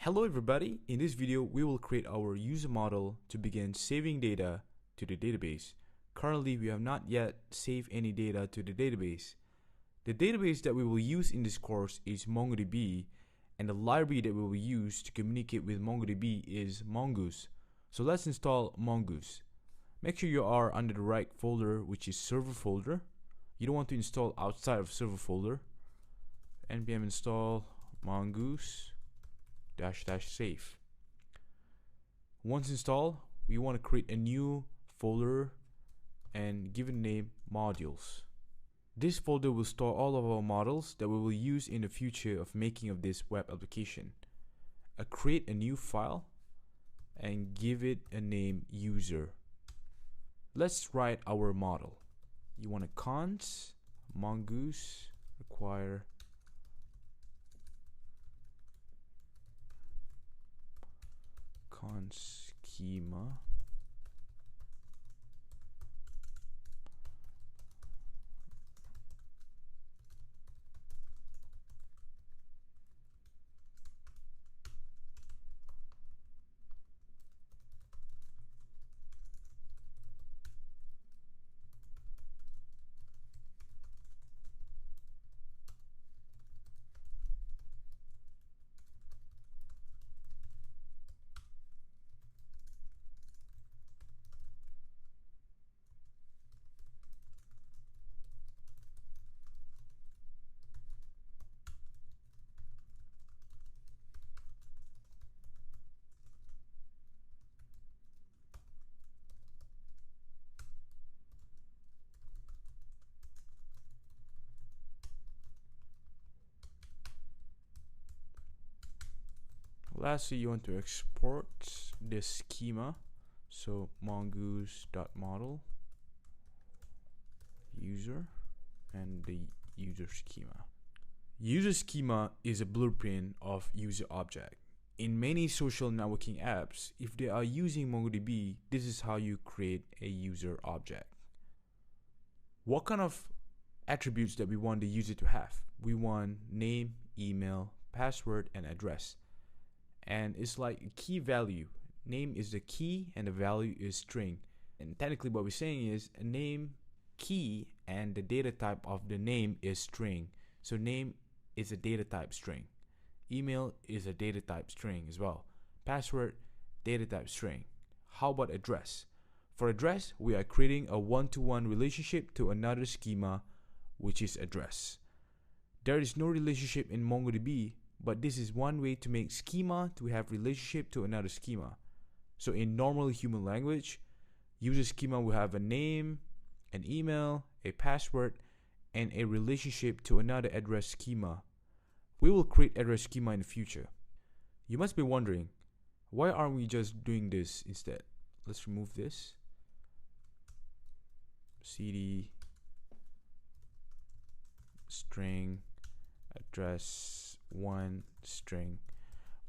Hello everybody, in this video we will create our user model to begin saving data to the database. Currently we have not yet saved any data to the database. The database that we will use in this course is MongoDB, and the library that we will use to communicate with MongoDB is Mongoose. So let's install Mongoose. Make sure you are under the right folder, which is server folder. You don't want to install outside of server folder. npm install mongoose --save. Once installed, we want to create a new folder and give it a name modules. This folder will store all of our models that we will use in the future of making of this web application. Create a new file and give it a name user. Let's write our model. You want a const mongoose require const schema Lastly, you want to export this schema, so mongoose.model user and the user schema. User schema is a blueprint of user object. In many social networking apps, if they are using MongoDB, this is how you create a user object. What kind of attributes that we want the user to have? We want name, email, password, and address. And it's like a key value. Name is the key and the value is string. And technically what we're saying is a name key and the data type of the name is string. So name is a data type string. Email is a data type string as well. Password, data type string. How about address? For address, we are creating a one-to-one relationship to another schema, which is address. There is no relationship in MongoDB, but this is one way to make schema to have relationship to another schema. So in normal human language, user schema will have a name, an email, a password, and a relationship to another address schema. We will create address schema in the future. You must be wondering, why aren't we just doing this instead? Let's remove this. cd string address one string.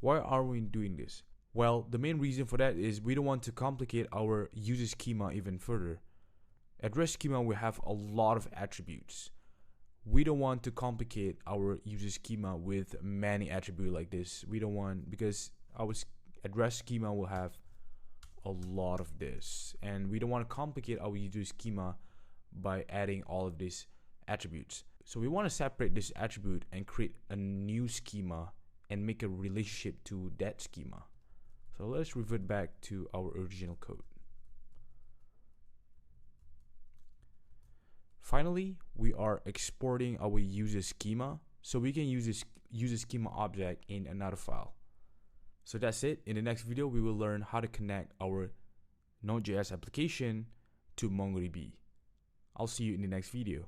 Why are we doing this? Well, the main reason for that is we don't want to complicate our user schema even further. Address schema will have a lot of attributes. We don't want to complicate our user schema with many attributes like this. We don't want, because our address schema will have a lot of this, and we don't want to complicate our user schema by adding all of these attributes. So we want to separate this attribute and create a new schema and make a relationship to that schema. So let's revert back to our original code. Finally, we are exporting our user schema so we can use this user schema object in another file. So that's it. In the next video, we will learn how to connect our Node.js application to MongoDB. I'll see you in the next video.